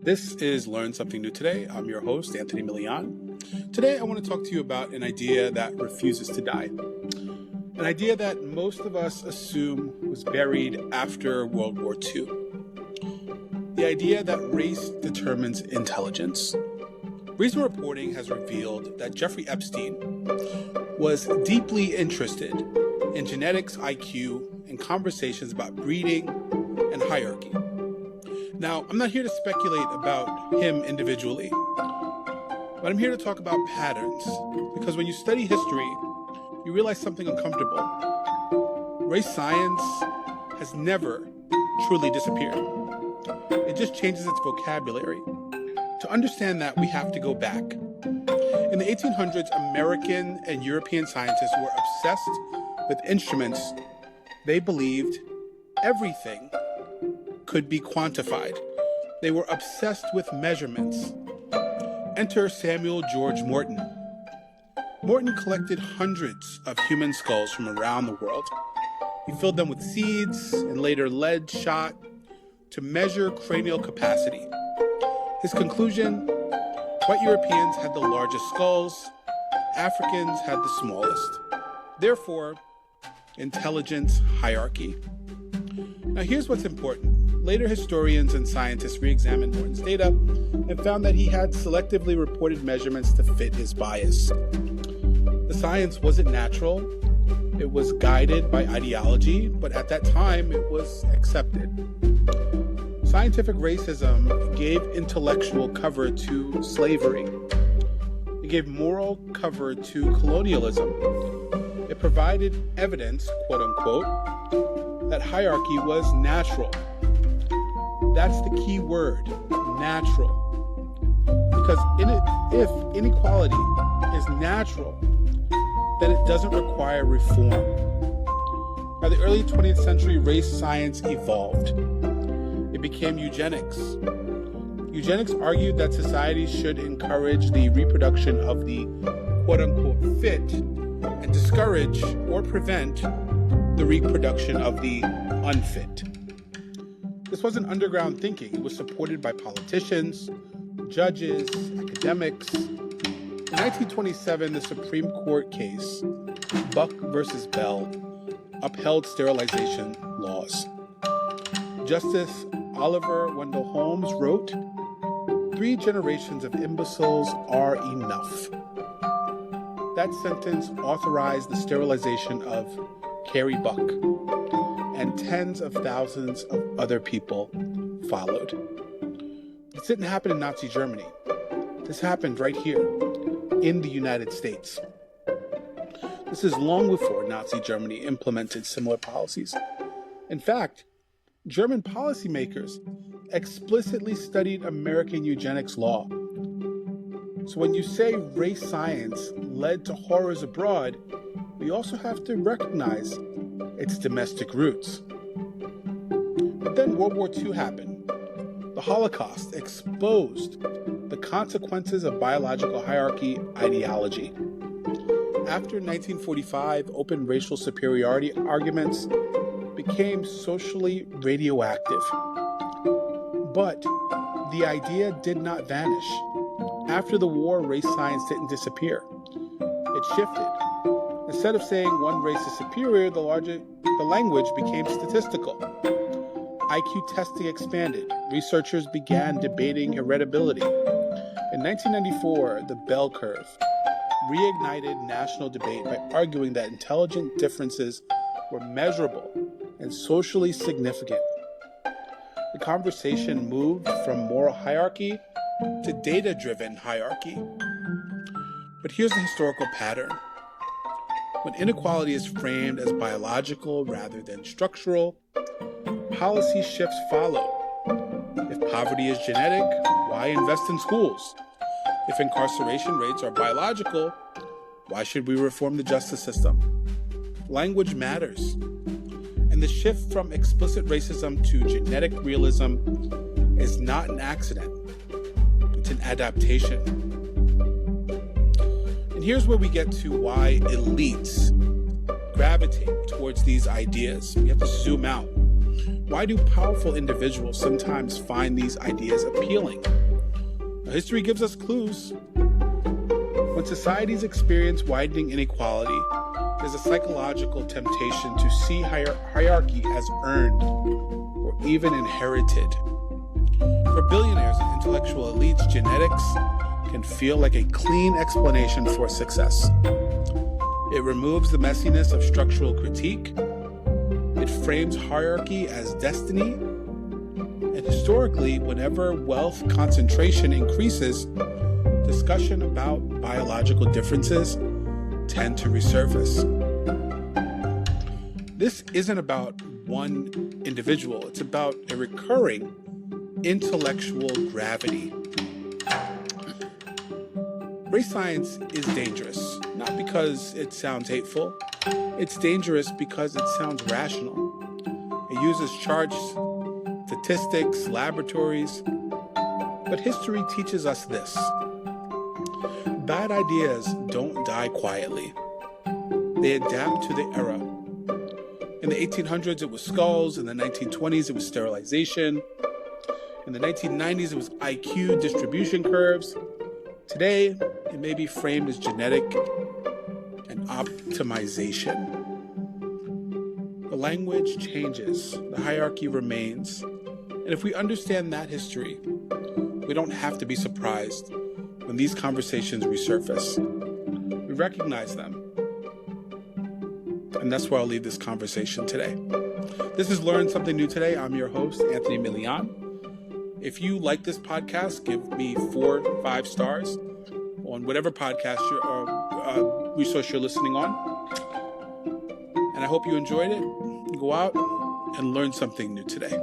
This is Learn Something New Today. I'm your host, Anthony Milian. Today, I want to talk to you about an idea that refuses to die. An idea that most of us assume was buried after World War II. The idea that race determines intelligence. Recent reporting has revealed that Jeffrey Epstein was deeply interested in genetics, IQ, and conversations about breeding and hierarchy. Now, I'm not here to speculate about him individually, but I'm here to talk about patterns, because when you study history, you realize something uncomfortable. Race science has never truly disappeared. It just changes its vocabulary. To understand that, we have to go back. In the 1800s, American and European scientists were obsessed with instruments. They believed everything could be quantified. They were obsessed with measurements. Enter Samuel George Morton. Morton collected hundreds of human skulls from around the world. He filled them with seeds and later lead shot to measure cranial capacity. His conclusion: white Europeans had the largest skulls, Africans had the smallest. Therefore, intelligence hierarchy. Now here's what's important. Later historians and scientists re-examined Morton's data and found that he had selectively reported measurements to fit his bias. The science wasn't natural. It was guided by ideology, but at that time it was accepted. Scientific racism gave intellectual cover to slavery. It gave moral cover to colonialism. It provided evidence, quote unquote, that hierarchy was natural. That's the key word, natural. Because if inequality is natural, then it doesn't require reform. By the early 20th century, race science evolved. It became eugenics. Eugenics argued that society should encourage the reproduction of the quote-unquote fit and discourage or prevent the reproduction of the unfit. This wasn't underground thinking. It was supported by politicians, judges, academics. In 1927, the Supreme Court case, Buck versus Bell, upheld sterilization laws. Justice Oliver Wendell Holmes wrote, "3 generations of imbeciles are enough." That sentence authorized the sterilization of Carrie Buck, and tens of thousands of other people followed. This didn't happen in Nazi Germany. This happened right here in the United States. This is long before Nazi Germany implemented similar policies. In fact, German policymakers explicitly studied American eugenics law. So when you say race science led to horrors abroad, we also have to recognize its domestic roots. But then World War II happened. The Holocaust exposed the consequences of biological hierarchy ideology. After 1945, open racial superiority arguments became socially radioactive. But the idea did not vanish. After the war, race science didn't disappear. It shifted. Instead of saying one race is superior, the language became statistical. IQ testing expanded. Researchers began debating heritability. In 1994, the bell curve reignited national debate by arguing that intelligent differences were measurable and socially significant. The conversation moved from moral hierarchy to data-driven hierarchy. But here's the historical pattern. When inequality is framed as biological rather than structural, policy shifts follow. If poverty is genetic, why invest in schools? If incarceration rates are biological, why should we reform the justice system? Language matters. And the shift from explicit racism to genetic realism is not an accident. It's an adaptation. And here's where we get to why elites gravitate towards these ideas. We have to zoom out. Why do powerful individuals sometimes find these ideas appealing? Now, history gives us clues. When societies experience widening inequality, there's a psychological temptation to see hierarchy as earned or even inherited. For billionaires and intellectual elites, genetics can feel like a clean explanation for success. It removes the messiness of structural critique. It frames hierarchy as destiny. And historically, whenever wealth concentration increases, discussion about biological differences tend to resurface. This isn't about one individual. It's about a recurring intellectual gravity. Race science is dangerous, not because it sounds hateful. It's dangerous because it sounds rational. It uses charts, statistics, laboratories. But history teaches us this. Bad ideas don't die quietly. They adapt to the era. In the 1800s, it was skulls. In the 1920s, it was sterilization. In the 1990s, it was IQ distribution curves. Today, it may be framed as genetic and optimization. The language changes, the hierarchy remains. And if we understand that history, we don't have to be surprised when these conversations resurface. We recognize them. And that's where I'll leave this conversation today. This is Learn Something New Today. I'm your host, Anthony Milian. If you like this podcast, give me 4 or 5 stars on whatever podcast or resource you're listening on. And I hope you enjoyed it. Go out and learn something new today.